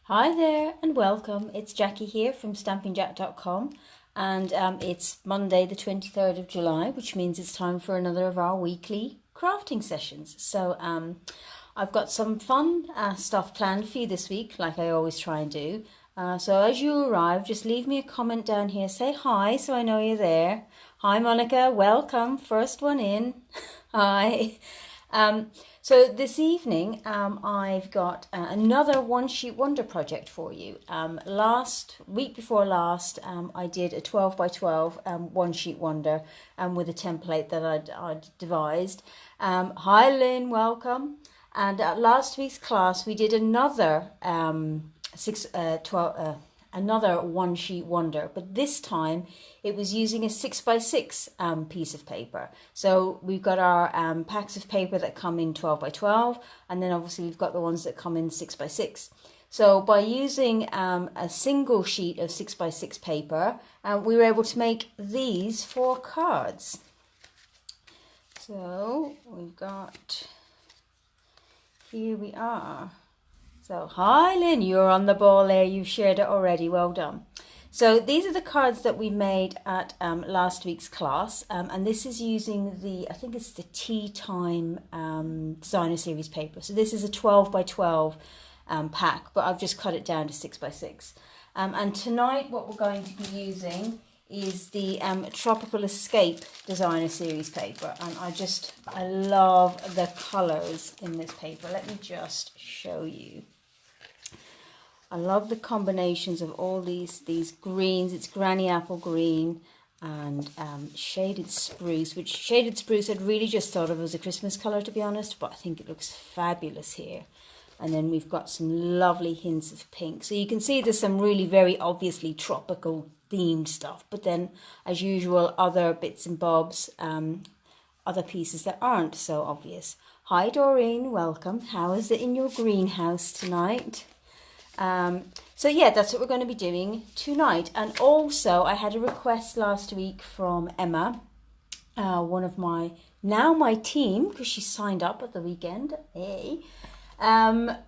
Hi there and welcome. It's Jackie here from Stampingjack.com and it's Monday the 23rd of July, which means it's time for another of our weekly crafting sessions. So I've got some fun stuff planned for you this week, like I always try and do. So as you arrive, just leave me a comment down here. Say hi so I know you're there. Hi Monica, welcome. First one in. Hi. So this evening I've got another one sheet wonder project for you. Week before last I did a 12 by 12 one sheet wonder with a template that I'd devised. Hi Lynn, welcome. And at last week's class we did another another one sheet wonder, but this time it was using a 6 by 6 piece of paper. So we've got our packs of paper that come in 12 by 12, and then obviously we've got the ones that come in 6 by 6. So by using a single sheet of 6 by 6 paper, we were able to make these 4 cards. So we've got, here we are. So, hi Lynn, you're on the ball there, you've shared it already, well done. So these are the cards that we made at last week's class, and this is using I think it's the Tea Time Designer Series paper. So this is a 12 by 12 pack, but I've just cut it down to 6 by 6. And tonight what we're going to be using is the Tropical Escape Designer Series paper, and I love the colours in this paper. Let me just show you. I love the combinations of all these greens. It's granny apple green and shaded spruce, which shaded spruce I'd really just thought of as a Christmas colour, to be honest, but I think it looks fabulous here. And then we've got some lovely hints of pink. So you can see there's some really very obviously tropical themed stuff, but then as usual other bits and bobs, other pieces that aren't so obvious. Hi Doreen, welcome. How is it in your greenhouse tonight? So yeah, that's what we're going to be doing tonight. And also I had a request last week from Emma, one of my team, because she signed up at the weekend, to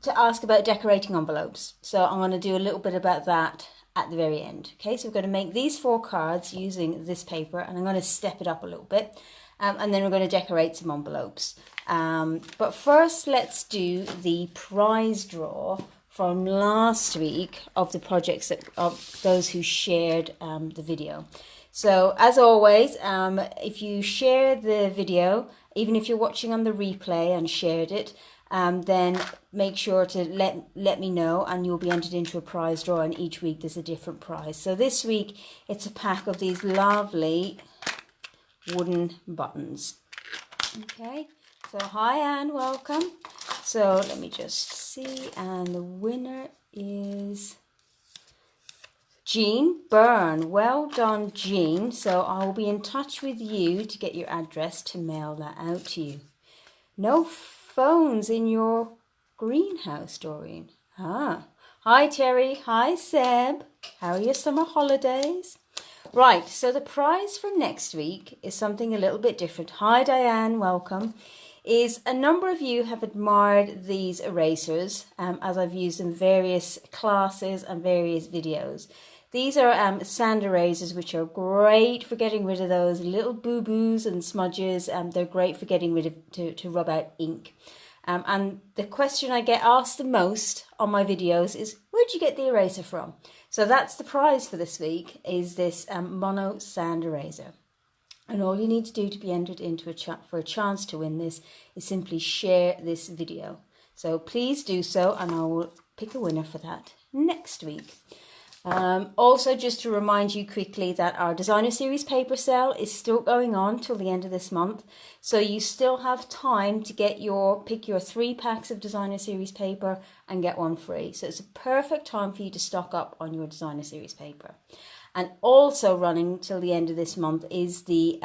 ask about decorating envelopes. So I'm going to do a little bit about that at the very end. Okay, so we're going to make these 4 cards using this paper, and I'm going to step it up a little bit, and then we're going to decorate some envelopes. But first let's do the prize draw from last week of the projects of those who shared the video. So as always, if you share the video, even if you're watching on the replay and shared it, then make sure to let me know, and you'll be entered into a prize draw, and each week there's a different prize. So this week it's a pack of these lovely wooden buttons. Okay, so hi Anne, welcome. So let me just see, and the winner is Jean Byrne. Well done, Jean. So I will be in touch with you to get your address to mail that out to you. No phones in your greenhouse, Doreen. Hi Terry, hi Seb. How are your summer holidays? Right, so the prize for next week is something a little bit different. Hi Diane, welcome. Is a number of you have admired these erasers as I've used in various classes and various videos. These are sand erasers, which are great for getting rid of those little boo-boos and smudges. They're great for getting rid of, to rub out ink. And the question I get asked the most on my videos is, where'd you get the eraser from? So that's the prize for this week, is this mono sand eraser. And all you need to do to be entered into for a chance to win this is simply share this video. So please do so, and I will pick a winner for that next week. Also, just to remind you quickly that our Designer Series paper sale is still going on till the end of this month. So you still have time to pick your 3 packs of Designer Series paper and get one free. So it's a perfect time for you to stock up on your Designer Series paper. And also running till the end of this month is the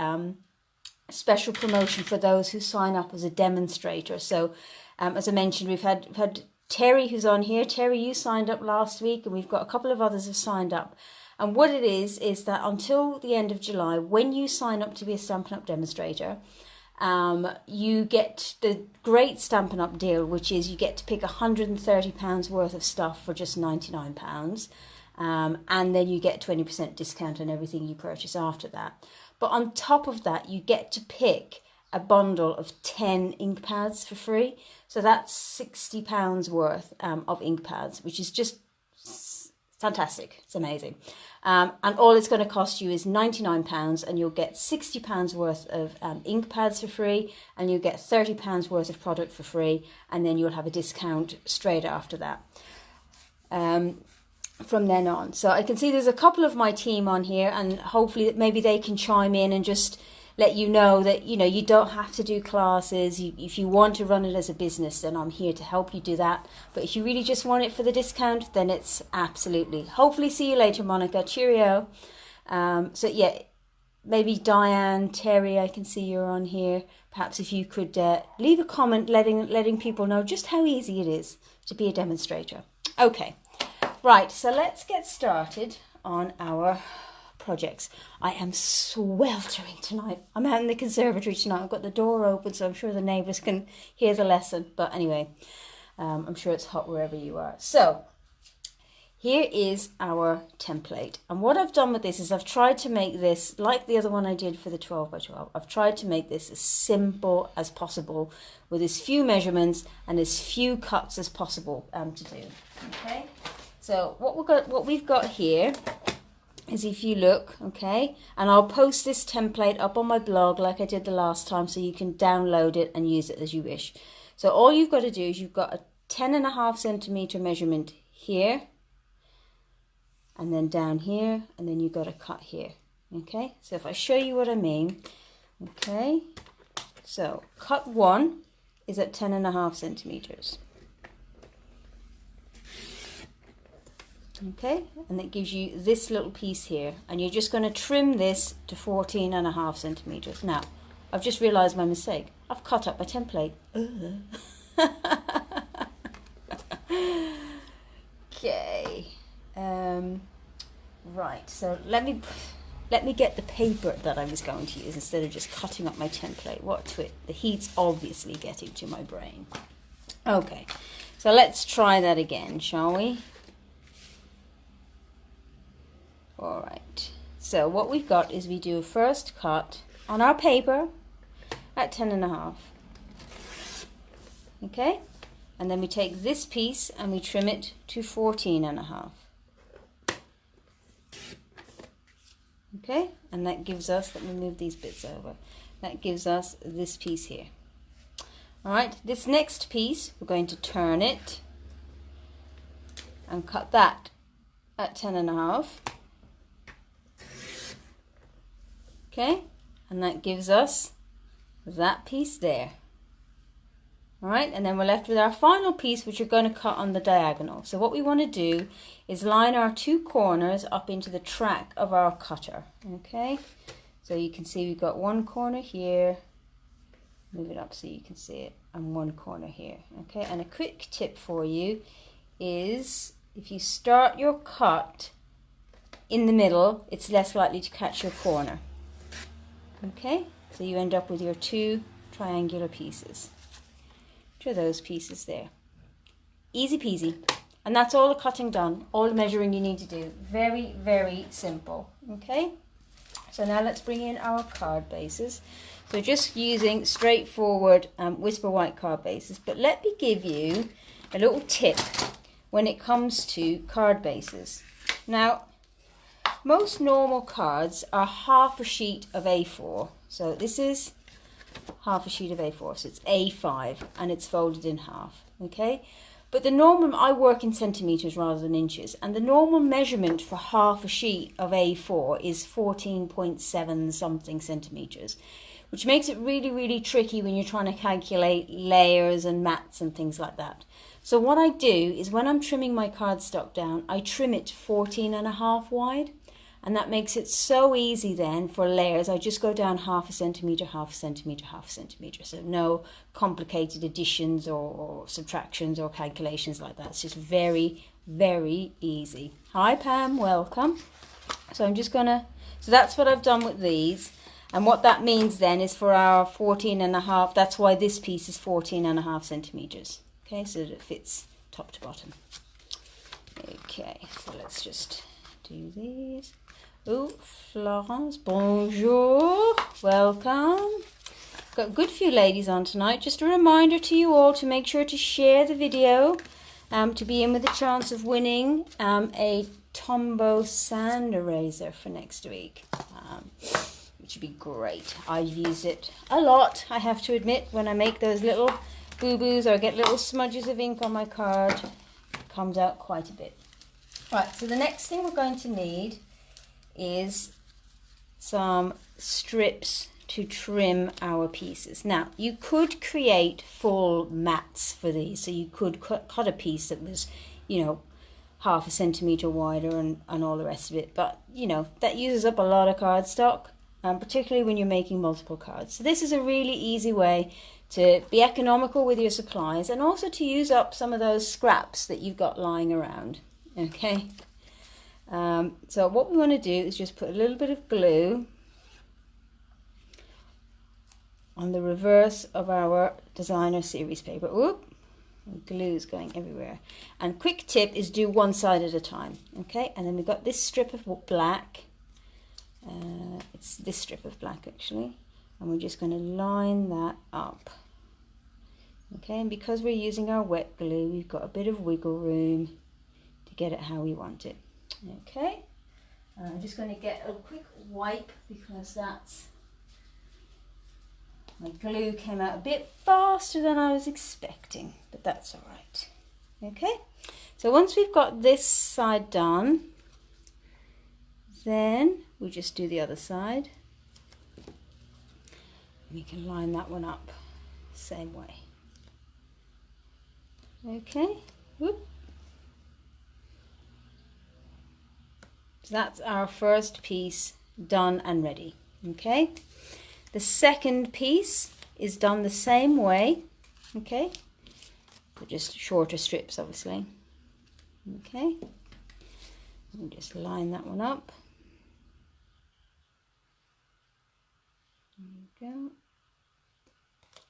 special promotion for those who sign up as a demonstrator. So as I mentioned, we've had Terry, who's on here. Terry, you signed up last week, and we've got a couple of others who've signed up. And what it is that until the end of July, when you sign up to be a Stampin' Up! Demonstrator, you get the great Stampin' Up deal, which is you get to pick £130 worth of stuff for just £99. And then you get 20% discount on everything you purchase after that. But on top of that, you get to pick a bundle of 10 ink pads for free. So that's £60 worth of ink pads, which is just fantastic. It's amazing. And all it's going to cost you is £99, and you'll get £60 worth of ink pads for free, and you'll get £30 worth of product for free, and then you'll have a discount straight after that. From then on. So I can see there's a couple of my team on here, and hopefully maybe they can chime in and just let you know that, you know, you don't have to do classes. If you want to run it as a business, then I'm here to help you do that. But if you really just want it for the discount, then it's absolutely. Hopefully see you later, Monica. Cheerio. So yeah, maybe Diane, Terry, I can see you're on here. Perhaps if you could leave a comment letting people know just how easy it is to be a demonstrator. Okay. Right, so let's get started on our projects. I am sweltering tonight. I'm out in the conservatory tonight. I've got the door open, so I'm sure the neighbours can hear the lesson. But anyway, I'm sure it's hot wherever you are. So here is our template. And what I've done with this is I've tried to make this, like the other one I did for the 12 by 12, I've tried to make this as simple as possible with as few measurements and as few cuts as possible to do. Okay. So what we've got here is, if you look, okay, and I'll post this template up on my blog like I did the last time, so you can download it and use it as you wish. So all you've got to do is you've got a 10.5 centimeter measurement here, and then down here, and then you've got a cut here. Okay, so if I show you what I mean, okay, so cut 1 is at 10.5 centimeters. Okay, and that gives you this little piece here, and you're just going to trim this to 14.5 centimeters. Now, I've just realized my mistake. I've cut up my template. Okay. Right, so let me get the paper that I was going to use instead of just cutting up my template. What a twit. The heat's obviously getting to my brain. Okay, so let's try that again, shall we? All right, so what we've got is we do a first cut on our paper at 10.5. Okay, and then we take this piece and we trim it to 14.5. Okay, and that gives us, let me move these bits over, that gives us this piece here. All right, this next piece, we're going to turn it and cut that at 10.5. Okay, and that gives us that piece there. All right, and then we're left with our final piece, which we're going to cut on the diagonal. So what we want to do is line our two corners up into the track of our cutter. Okay, so you can see we've got one corner here, move it up so you can see it, and one corner here. Okay, and a quick tip for you is if you start your cut in the middle, it's less likely to catch your corner. Okay, so you end up with your two triangular pieces. To those pieces there. Easy peasy. And that's all the cutting done, all the measuring you need to do. Very, very simple. Okay, so now let's bring in our card bases. So just using straightforward Whisper White card bases, but let me give you a little tip when it comes to card bases. Now, most normal cards are half a sheet of A4. So this is half a sheet of A4, so it's A5, and it's folded in half. Okay, but the normal, I work in centimeters rather than inches, and the normal measurement for half a sheet of A4 is 14.7 something centimeters, which makes it really, really tricky when you're trying to calculate layers and mats and things like that. So what I do is when I'm trimming my cardstock down, I trim it to 14.5 wide. And that makes it so easy then for layers. I just go down half a centimeter, half a centimeter, half a centimeter. So no complicated additions or subtractions or calculations like that. It's just very, very easy. Hi Pam, welcome. So I'm just gonna, so that's what I've done with these. And what that means then is for our 14.5, that's why this piece is 14.5 centimeters. Okay, so that it fits top to bottom. Okay, so let's just do these. Oh, Florence, bonjour, welcome. Got a good few ladies on tonight. Just a reminder to you all to make sure to share the video to be in with a chance of winning a Tombow sand eraser for next week, which would be great. I've used it a lot, I have to admit, when I make those little boo-boos or get little smudges of ink on my card. It comes out quite a bit. Right, so the next thing we're going to need is some strips to trim our pieces. Now, you could create full mats for these, so you could cut a piece that was, you know, 1/2 centimeter wider and all the rest of it, but you know, that uses up a lot of cardstock, particularly when you're making multiple cards. So this is a really easy way to be economical with your supplies and also to use up some of those scraps that you've got lying around. Okay, so what we want to do is just put a little bit of glue on the reverse of our designer series paper. Whoop, glue is going everywhere. And quick tip is do one side at a time. Okay, and then we've got this strip of black. It's this strip of black actually, and we're just going to line that up. Okay, and because we're using our wet glue, we've got a bit of wiggle room to get it how we want it. Okay, I'm just going to get a quick wipe because my glue came out a bit faster than I was expecting, but that's all right. Okay, so once we've got this side done, then we just do the other side. We can line that one up same way. Okay, whoop. So that's our first piece done and ready. Okay, the second piece is done the same way. Okay, but just shorter strips obviously. Okay, and just line that one up. There we go.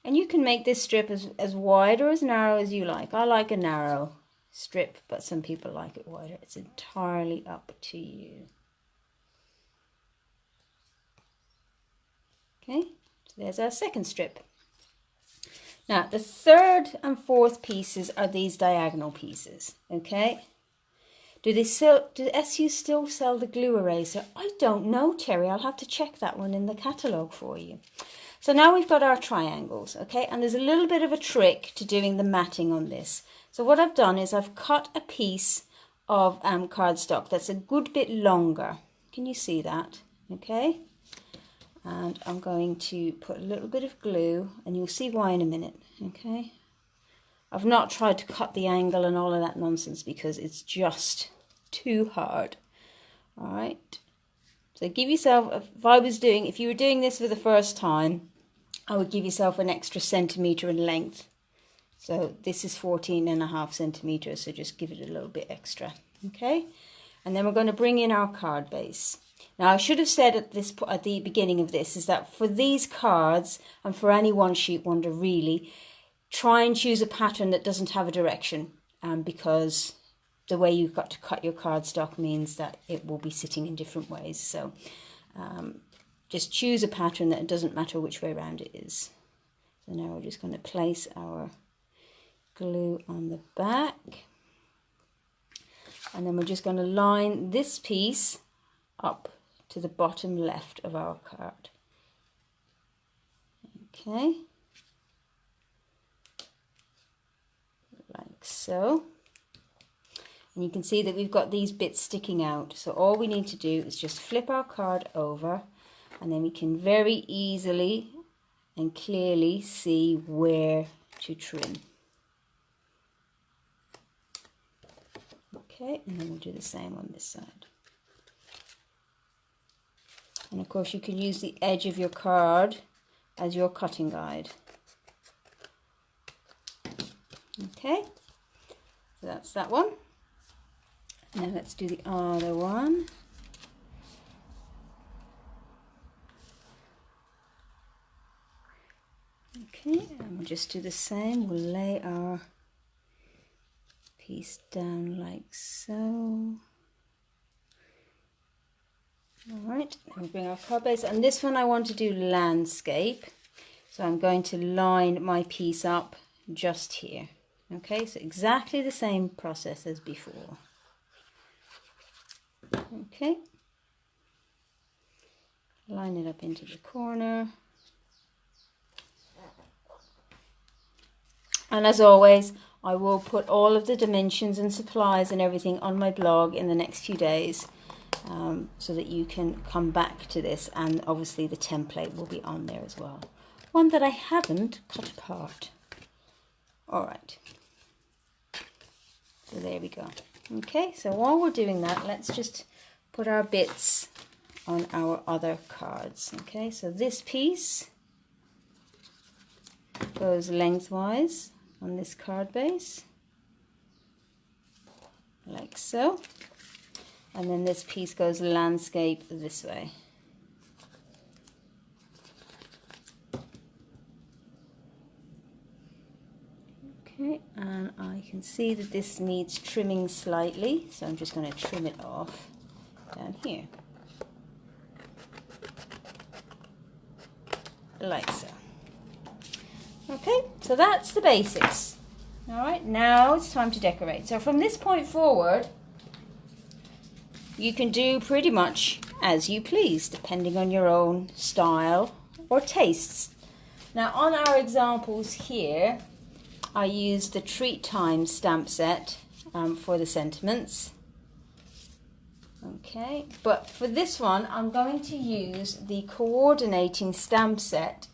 And you can make this strip as wide or as narrow as you like. I like a narrow strip, but some people like it wider. It's entirely up to you. Okay, so there's our second strip. Now, the third and fourth pieces are these diagonal pieces, okay? Do SU still sell the glue eraser? I don't know, Terry. I'll have to check that one in the catalogue for you. So now we've got our triangles, okay? And there's a little bit of a trick to doing the matting on this. So what I've done is I've cut a piece of cardstock that's a good bit longer. Can you see that? Okay. And I'm going to put a little bit of glue, and you'll see why in a minute, okay? I've not tried to cut the angle and all of that nonsense because it's just too hard. All right. So give yourself, if you were doing this for the first time, I would give yourself an extra centimetre in length. So this is 14.5 centimetres, so just give it a little bit extra, okay? And then we're going to bring in our card base. Now I should have said at the beginning of this is that for these cards, and for any one sheet wonder really, try and choose a pattern that doesn't have a direction, because the way you've got to cut your cardstock means that it will be sitting in different ways. So just choose a pattern that it doesn't matter which way around it is. So now we're just going to place our glue on the back, and then we're just going to line this piece up to the bottom left of our card. Okay, like so. And you can see that we've got these bits sticking out. So all we need to do is just flip our card over, and then we can very easily and clearly see where to trim. Okay, and then we'll do the same on this side. And of course you can use the edge of your card as your cutting guide. Okay, so that's that one. Now let's do the other one. Okay, and we'll just do the same. We'll lay our piece down like so. Alright, then we bring our card base, and this one I want to do landscape. So I'm going to line my piece up just here. Okay, so exactly the same process as before. Okay, line it up into the corner. And as always, I will put all of the dimensions and supplies and everything on my blog in the next few days, so that you can come back to this, and obviously the template will be on there as well. One that I haven't cut apart. Alright, so there we go. Okay, so while we're doing that, let's just put our bits on our other cards. Okay, so this piece goes lengthwise on this card base, like so, and then this piece goes landscape this way. Okay, and I can see that this needs trimming slightly, so I'm just going to trim it off down here, like so. Okay, so that's the basics. Alright, now it's time to decorate. So from this point forward, you can do pretty much as you please, depending on your own style or tastes. Now on our examples here, I used the Treat Time stamp set for the sentiments. Okay, but for this one, I'm going to use the coordinating stamp set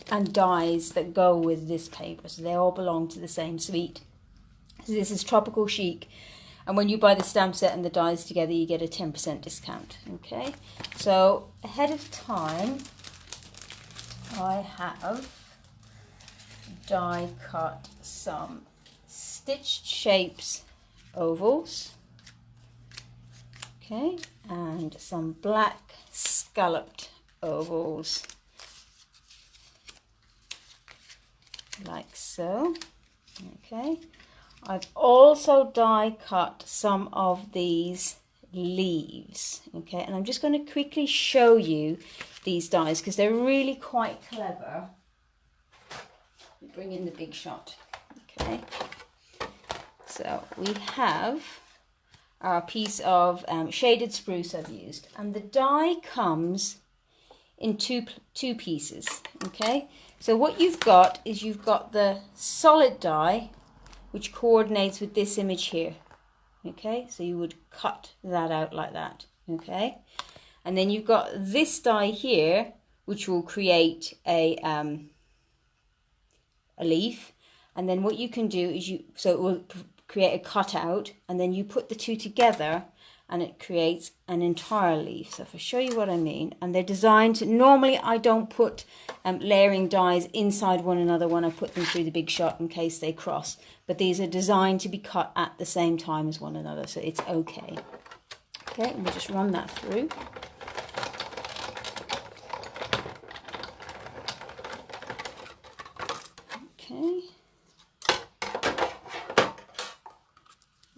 and dies that go with this paper, so they all belong to the same suite. So this is Tropical Chic, and when you buy the stamp set and the dies together, you get a 10% discount. Okay, so ahead of time, I have die cut some stitched shapes ovals, okay, and some black scalloped ovals, like so. Okay, I've also die cut some of these leaves, okay, and I'm just going to quickly show you these dies because they're really quite clever. Bring in the big shot. Okay, so we have our piece of shaded spruce I've used, and the die comes in two pieces. Okay, so what you've got is you've got the solid die which coordinates with this image here. Okay, so you would cut that out like that. Okay, and then you've got this die here which will create a leaf, and then what you can do is it will create a cutout, and then you put the two together and it creates an entire leaf. So if I show you what I mean, and they're designed to, normally I don't put layering dies inside one another when I put them through the big shot in case they cross, but these are designed to be cut at the same time as one another, so it's okay. Okay, and we'll just run that through. Okay,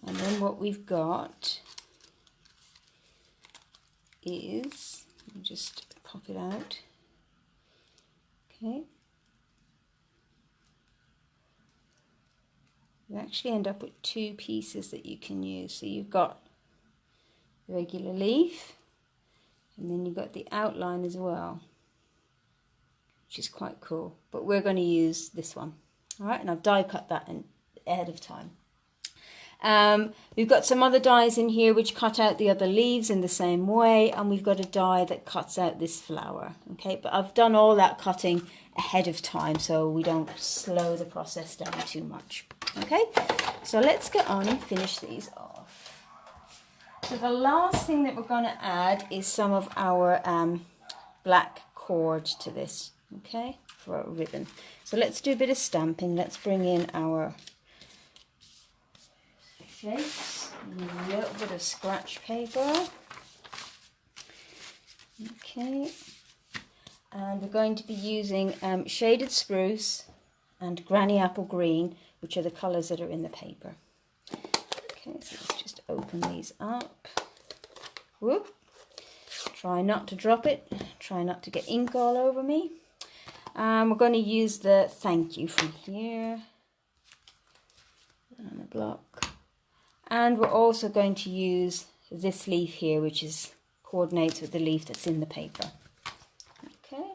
and then what we've got is, just pop it out. Okay, you actually end up with two pieces that you can use. So you've got the regular leaf, and then you've got the outline as well, which is quite cool, but we're going to use this one. All right, and I've die cut that in ahead of time. We've got some other dies in here which cut out the other leaves in the same way, and we've got a die that cuts out this flower. Okay, but I've done all that cutting ahead of time so we don't slow the process down too much. Okay, so let's get on and finish these off. So the last thing that we're going to add is some of our black cord to this, okay, for a ribbon. So let's do a bit of stamping. Let's bring in our shapes, a little bit of scratch paper. Okay, and we're going to be using shaded spruce and granny apple green, which are the colours that are in the paper. Okay, so let's just open these up. Whoop. Try not to drop it, try not to get ink all over me. We're going to use the thank you from here on the block, and we're also going to use this leaf here, which coordinates with the leaf that's in the paper. Okay.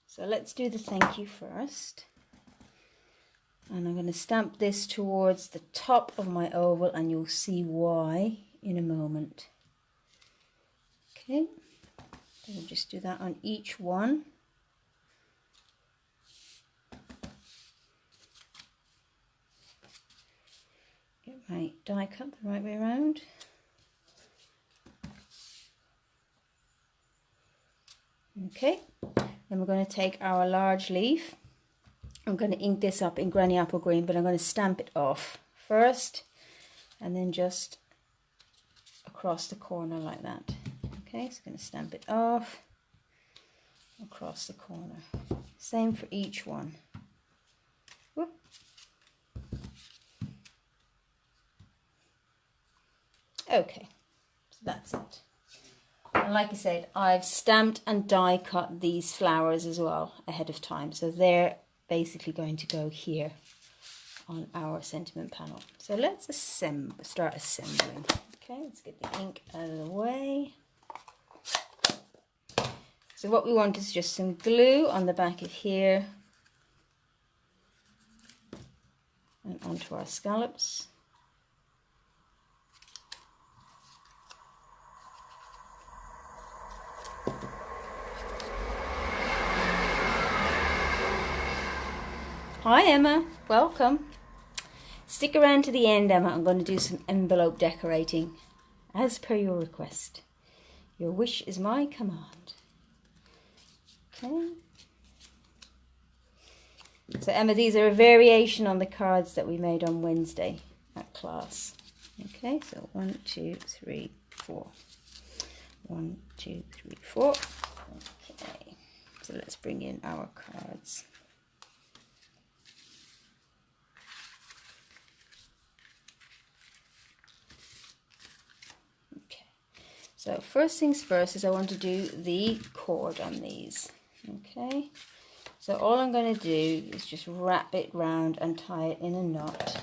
So let's do the thank you first. And I'm going to stamp this towards the top of my oval, and you'll see why in a moment. Okay, so we'll just do that on each one. Get my die cut the right way around. Okay, then we're going to take our large leaf. I'm going to ink this up in granny apple green, but I'm going to stamp it off first and then just across the corner like that. Okay, so I'm going to stamp it off across the corner. Same for each one. Whoop. Okay, so that's it. And like I said, I've stamped and die cut these flowers as well ahead of time, so they're basically going to go here on our sentiment panel. So let's start assembling. Okay, let's get the ink out of the way. So what we want is just some glue on the back of here and onto our scallops. Hi Emma, welcome. Stick around to the end, Emma. I'm going to do some envelope decorating as per your request. Your wish is my command. Okay. So Emma, these are a variation on the cards that we made on Wednesday at class. Okay, so 1, 2, 3, 4. 1, 2, 3, 4. Okay, so let's bring in our cards. So first things first is I want to do the cord on these. Okay, so all I'm going to do is just wrap it round and tie it in a knot.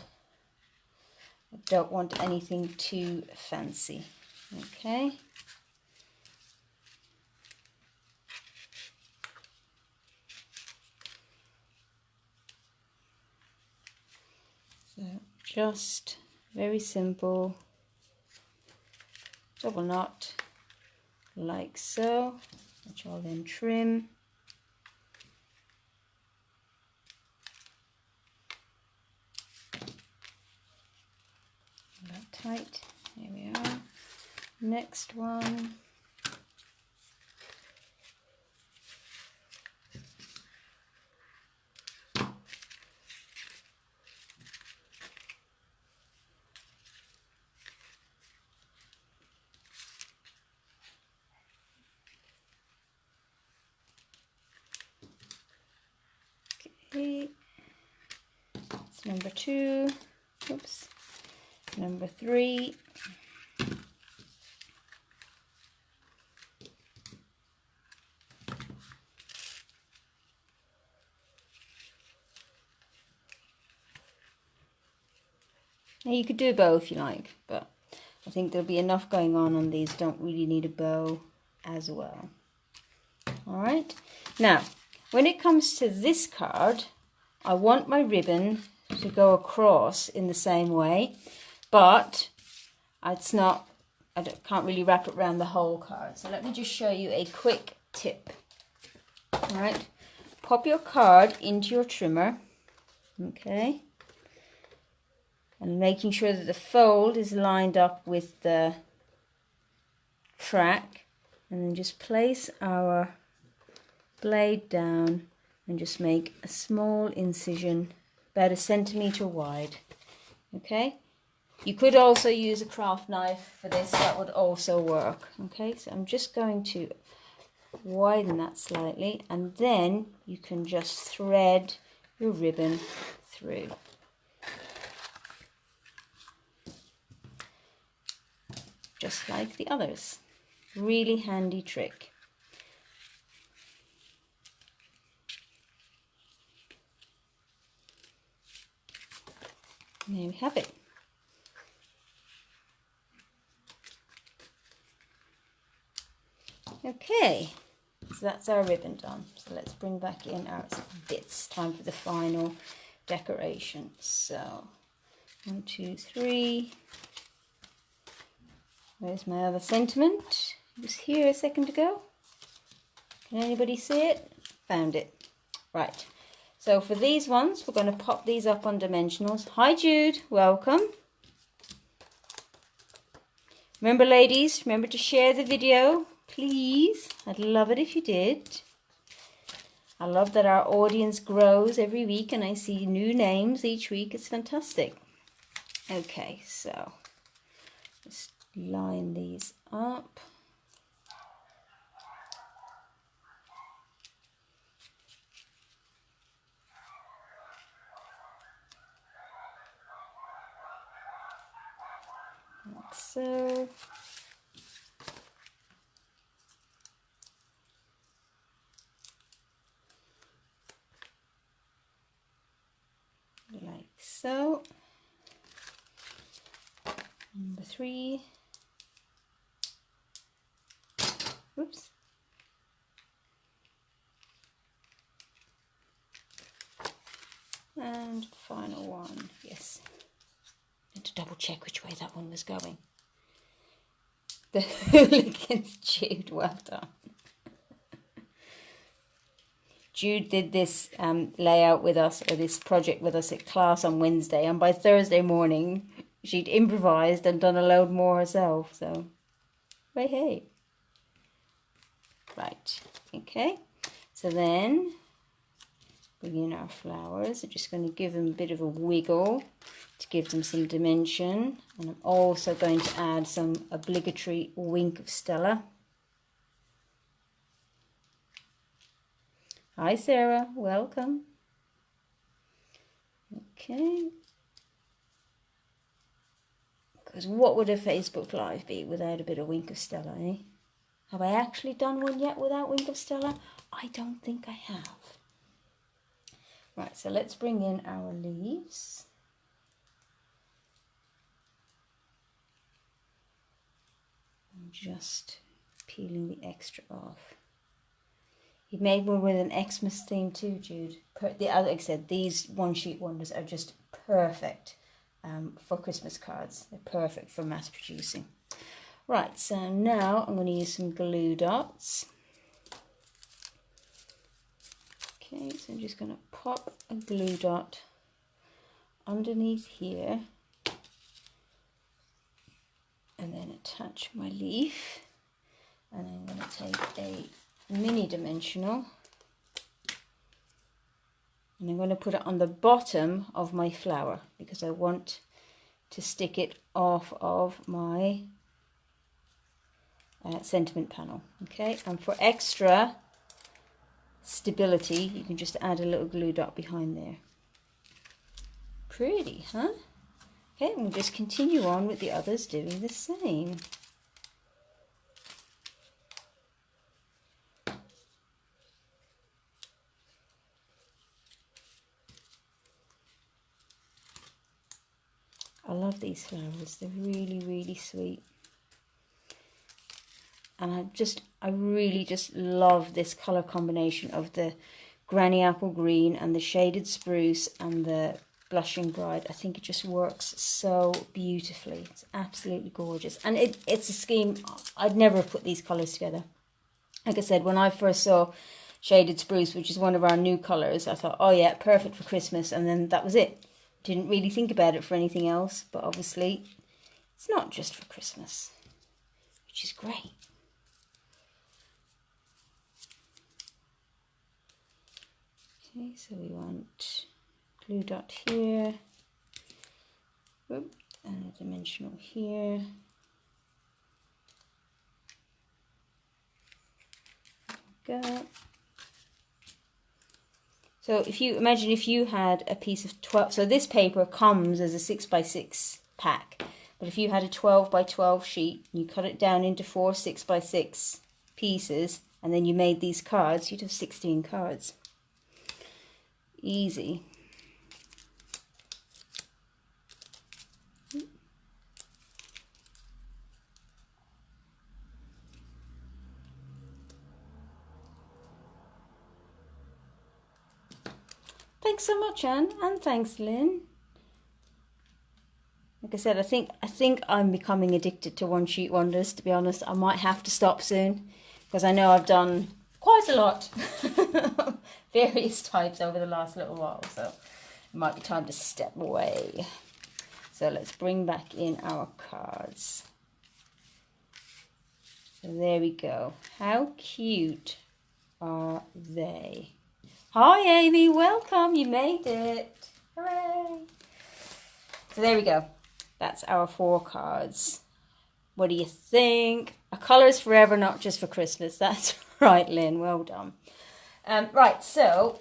I don't want anything too fancy. Okay. So just very simple. Double knot like so, which I'll then trim. That tight. There we are. Next one. It's number 2, oops, number 3, now you could do a bow if you like, but I think there'll be enough going on these, don't really need a bow as well. Alright, now when it comes to this card, I want my ribbon to go across in the same way, but it's not, can't really wrap it around the whole card. So let me just show you a quick tip. Alright, pop your card into your trimmer, okay, and making sure that the fold is lined up with the track, and then just place our blade down and just make a small incision about 1 centimeter wide. Okay, You could also use a craft knife for this, that would also work. Okay, so I'm just going to widen that slightly, and then you can just thread your ribbon through. Just like the others. Really handy trick. And there we have it. Okay, so that's our ribbon done. So let's bring back in our bits. Time for the final decoration. So 1, 2, 3. Where's my other sentiment? It was here a second ago. Can anybody see it? Found it. Right. So for these ones, we're going to pop these up on dimensionals. Hi Jude, welcome. Remember ladies, remember to share the video, please. I'd love it if you did. I love that our audience grows every week and I see new names each week. It's fantastic. Okay, so let's line these up. Like so. Like so. Number 3. Oops. And final one, yes. And to double check which way that one was going. The hooligans, Jude, well done. Jude did this layout with us, or this project with us at class on Wednesday, and by Thursday morning she'd improvised and done a load more herself, so hey hey. Right, okay, so then bring in our flowers. I'm just going to give them a bit of a wiggle to give them some dimension, and I'm also going to add some obligatory wink of Stella. Hi Sarah, welcome. Okay. Because what would a Facebook Live be without a bit of wink of Stella, eh? Have I actually done one yet without wink of Stella? I don't think I have. Right, so let's bring in our leaves. I'm just peeling the extra off. You made one with an Xmas theme too, Jude. Like I said, these one-sheet wonders are just perfect for Christmas cards. They're perfect for mass producing. Right, so now I'm going to use some glue dots. Okay, so I'm just going to pop a glue dot underneath here and then attach my leaf. And I'm going to take a mini dimensional and I'm going to put it on the bottom of my flower because I want to stick it off of my sentiment panel. Okay, and for extra stability you can just add a little glue dot behind there. Pretty, huh? Okay, and we'll just continue on with the others doing the same. I love these flowers, they're really, really sweet. And I really just love this colour combination of the granny apple green and the shaded spruce and the blushing bride. I think it just works so beautifully. It's absolutely gorgeous. And it's a scheme, I'd never put these colours together. Like I said, when I first saw shaded spruce, which is one of our new colours, I thought, oh yeah, perfect for Christmas. And then that was it. Didn't really think about it for anything else, but obviously it's not just for Christmas, which is great. Okay, so we want glue dot here, and a dimensional here. Go. So if you imagine if you had a piece of 12, so this paper comes as a 6x6 pack, but if you had a 12x12 sheet, you cut it down into 4 6x6 pieces, and then you made these cards, you'd have 16 cards. Easy. Thanks so much, Anne, and thanks, Lynn. Like I said, I think I'm becoming addicted to one sheet wonders, to be honest. I might have to stop soon, because I know I've done quite a lot, various types over the last little while, so it might be time to step away. So let's bring back in our cards. So there we go. How cute are they? Hi Amy, welcome, you made it. Hooray! So there we go. That's our 4 cards. What do you think? A colour is forever, not just for Christmas. That's right, Lynn, well done. Right, so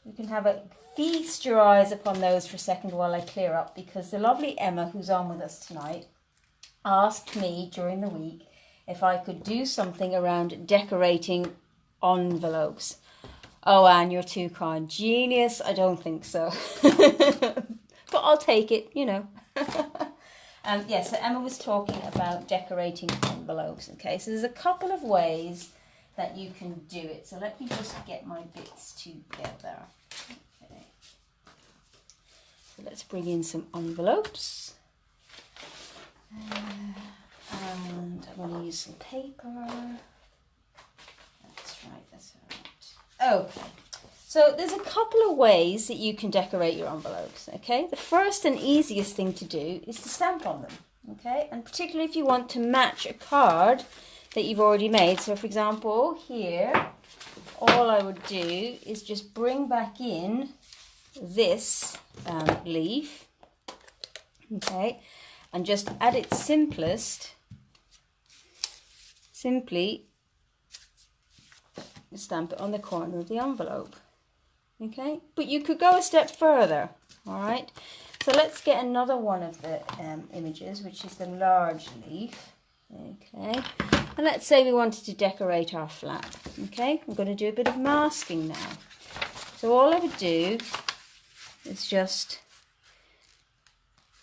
you can have a feast your eyes upon those for a second while I clear up, because the lovely Emma, who's on with us tonight, asked me during the week if I could do something around decorating envelopes. Oh, Anne, you're too kind. Genius? I don't think so. But I'll take it, you know. Yes, so Emma was talking about decorating envelopes. Okay, so there's a couple of ways that you can do it. So let me just get my bits together. Okay. So let's bring in some envelopes. And I'm going to use some paper. That's right, that's right. Okay, so there's a couple of ways that you can decorate your envelopes, okay? The first and easiest thing to do is to stamp on them, okay? And particularly if you want to match a card that you've already made. So for example, here, all I would do is just bring back in this leaf, okay? And just at its simplest, simply stamp it on the corner of the envelope, okay? But you could go a step further, all right? So let's get another one of the images, which is the large leaf, okay? And let's say we wanted to decorate our flap, okay? We're going to do a bit of masking now. So all I would do is just,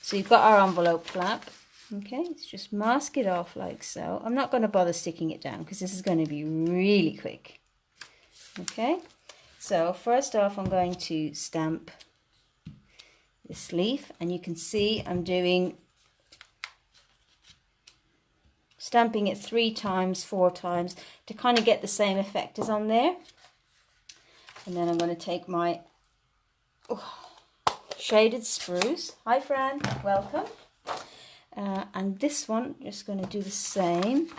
so you've got our envelope flap, okay? Let's just mask it off like so. I'm not going to bother sticking it down because this is going to be really quick. Okay, so first off I'm going to stamp this leaf, and you can see I'm stamping it 3 times, 4 times to kind of get the same effect as on there. And then I'm going to take my shaded spruce. Hi Fran, welcome. And this one, just going to do the same.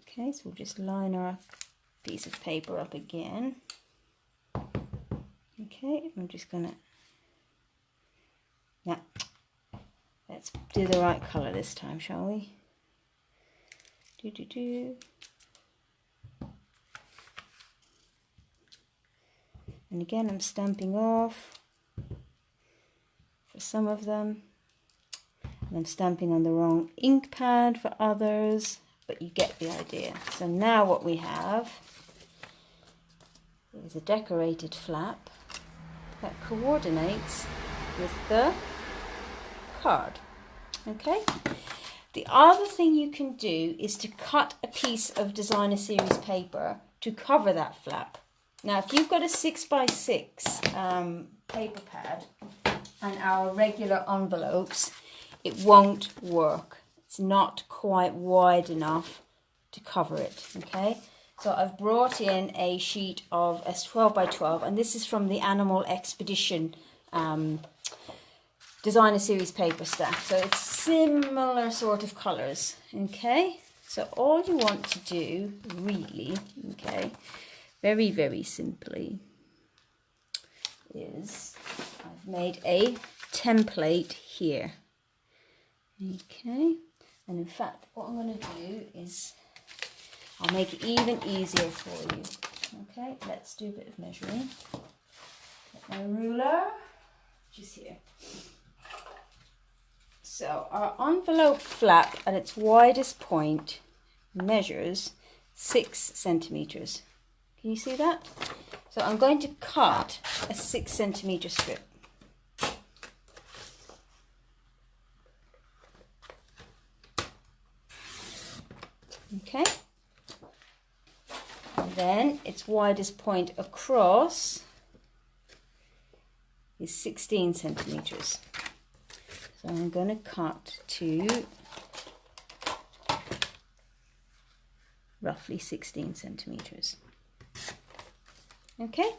Okay, so we'll just line our piece of paper up again. Okay, I'm just gonna, yeah, let's do the right color this time, shall we? And again, I'm stamping off for some of them, and I'm stamping on the wrong ink pad for others, but you get the idea. So now what we have is a decorated flap that coordinates with the card, okay? The other thing you can do is to cut a piece of designer series paper to cover that flap. Now if you've got a 6x6 paper pad and our regular envelopes, it won't work. It's not quite wide enough to cover it, okay? So I've brought in a sheet of a 12x12, and this is from the Animal Expedition designer series paper stack. So it's similar sort of colours, okay? So all you want to do, really, okay, very, very simply, is I've made a template here, Okay, and in fact what I'm going to do is I'll make it even easier for you. Okay, let's do a bit of measuring. Get my ruler, which is here. So our envelope flap at its widest point measures 6 centimeters. Can you see that? So I'm going to cut a 6 centimeter strip. Okay. And then its widest point across is 16 centimeters. So I'm going to cut to roughly 16 centimeters. Okay.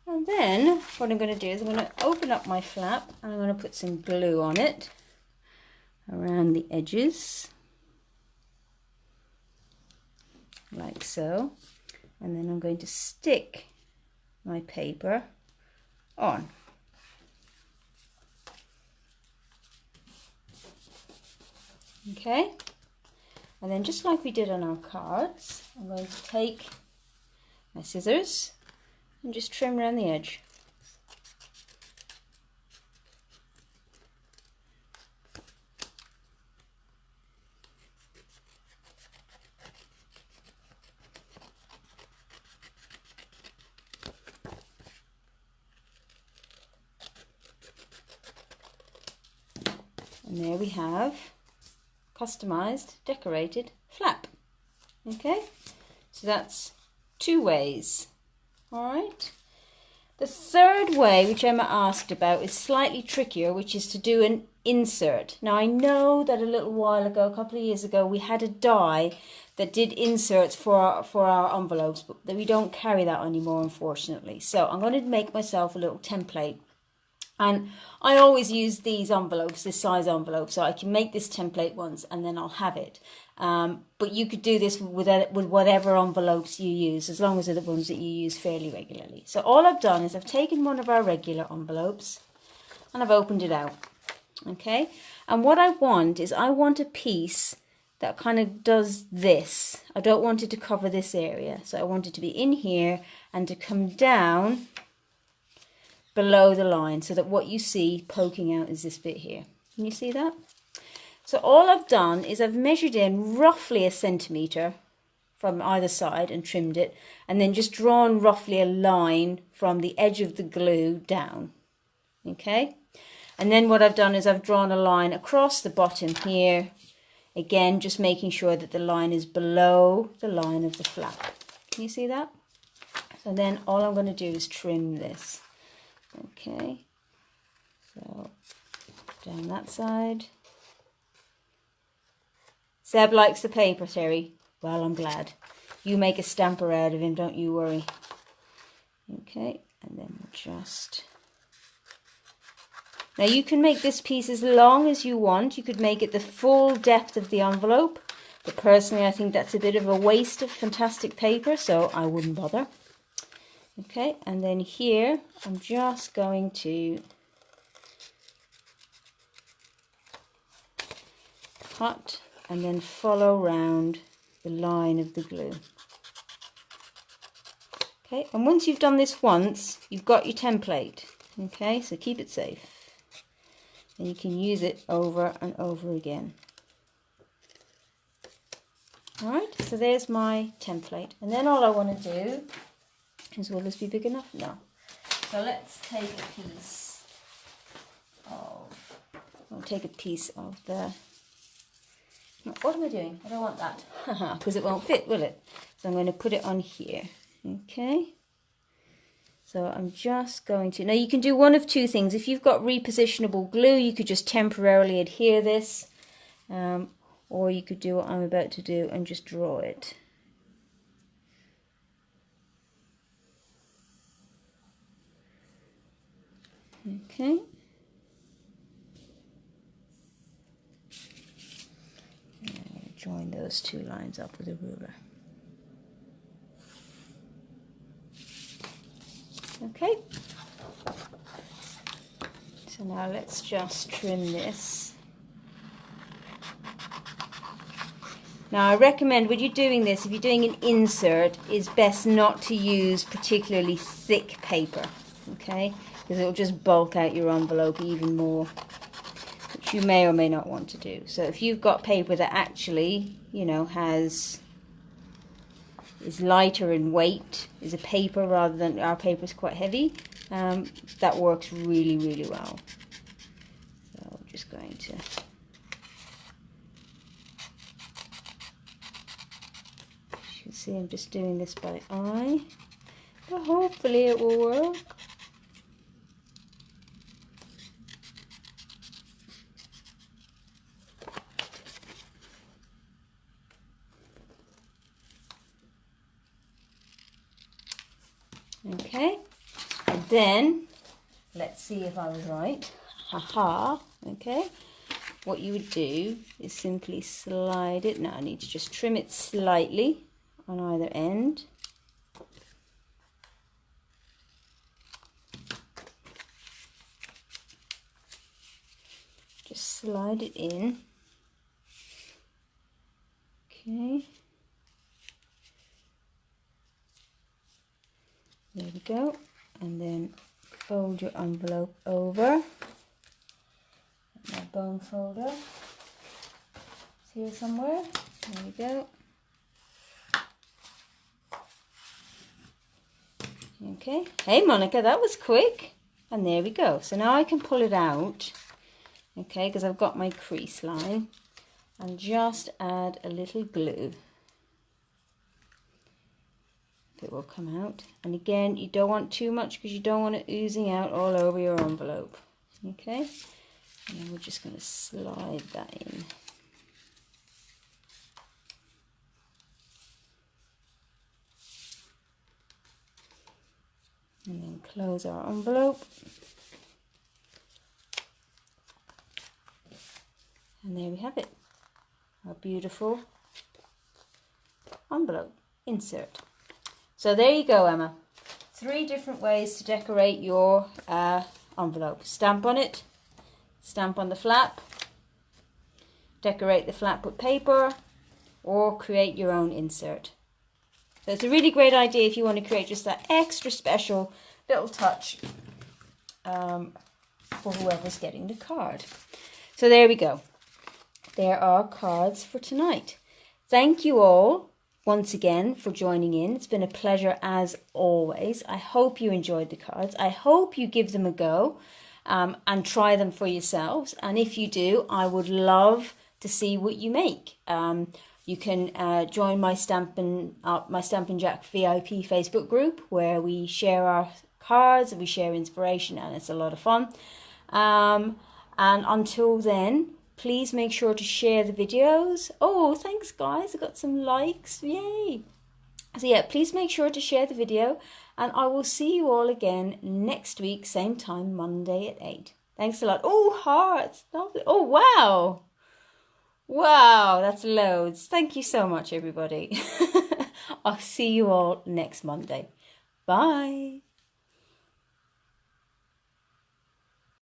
And then what I'm going to do is I'm going to open up my flap and I'm going to put some glue on it around the edges, like so. And then I'm going to stick my paper on. Okay, and then just like we did on our cards, I'm going to take my scissors and just trim around the edge. And there we have customized decorated flap. Okay, so that's 2 ways. All right, the third way, which Emma asked about, is slightly trickier, which is to do an insert. Now I know that a little while ago, a couple of years ago, we had a die that did inserts for our envelopes, but we don't carry that anymore, unfortunately. So I'm going to make myself a little template. And I always use these envelopes, this size envelope, so I can make this template once and then I'll have it. But you could do this with whatever envelopes you use, as long as they're the ones that you use fairly regularly. So all I've done is I've taken one of our regular envelopes and I've opened it out. Okay, and what I want is I want a piece that kind of does this. I don't want it to cover this area, so I want it to be in here and to come down below the line, so that what you see poking out is this bit here. Can you see that? So all I've done is I've measured in roughly 1 centimeter from either side and trimmed it, and then just drawn roughly a line from the edge of the glue down. Okay, and then what I've done is I've drawn a line across the bottom here, again just making sure that the line is below the line of the flap. Can you see that? So then all I'm going to do is trim this. Okay, so down that side. Seb likes the paper, Terry. Well, I'm glad. You make a stamper out of him, don't you worry. Okay, and then we'll just... Now you can make this piece as long as you want. You could make it the full depth of the envelope, but personally I think that's a bit of a waste of fantastic paper, so I wouldn't bother. Okay, and then here I'm just going to cut and then follow round the line of the glue. Okay, and once you've done this once, you've got your template. Okay, so keep it safe. And you can use it over and over again. Alright, so there's my template. And then all I want to do is, will this be big enough? No. So let's take a piece of, I'll take a piece of the, what am I doing? I don't want that, because it won't fit, will it? So I'm going to put it on here, okay? So I'm just going to, now you can do one of 2 things. If you've got repositionable glue, you could just temporarily adhere this, or you could do what I'm about to do and just draw it. Okay. Join those 2 lines up with a ruler. Okay. So So now let's just trim this. Now I recommend when you're doing this, if you're doing an insert, it's best not to use particularly thick paper, okay? Because it will just bulk out your envelope even more, which you may or may not want to do. So if you've got paper that actually, you know, is lighter in weight, is a paper rather than our paper is quite heavy, that works really, really well. So I'm just going to... See, I'm just doing this by eye, but hopefully it will work. Okay, and then let's see if I was right. Haha. Okay, what you would do is simply slide it. Now I need to just trim it slightly on either end. Just slide it in. Okay. There we go. And then fold your envelope over. My bone folder. It's here somewhere. There we go. Okay, hey Monica, that was quick. And there we go. So now I can pull it out, okay, because I've got my crease line, and just add a little glue. It will come out. And again, you don't want too much because you don't want it oozing out all over your envelope. Okay, and then we're just going to slide that in. And then close our envelope. And there we have it. Our beautiful envelope insert. So there you go, Emma. 3 different ways to decorate your envelope. Stamp on it, stamp on the flap, decorate the flap with paper, or create your own insert. So it's a really great idea if you want to create just that extra special little touch for whoever's getting the card. So there we go. There are cards for tonight. Thank you all once again for joining in. It's been a pleasure as always. I hope you enjoyed the cards. I hope you give them a go and try them for yourselves. And if you do, I would love to see what you make. You can join my Stampingjack VIP Facebook group where we share our cards and we share inspiration, and it's a lot of fun. And until then, please make sure to share the videos. Oh, thanks guys, I got some likes, yay. So yeah, please make sure to share the video, and I will see you all again next week, same time, Monday at 8. Thanks a lot. Oh, hearts, lovely. Oh, wow. Wow, that's loads. Thank you so much, everybody. I'll see you all next Monday. Bye.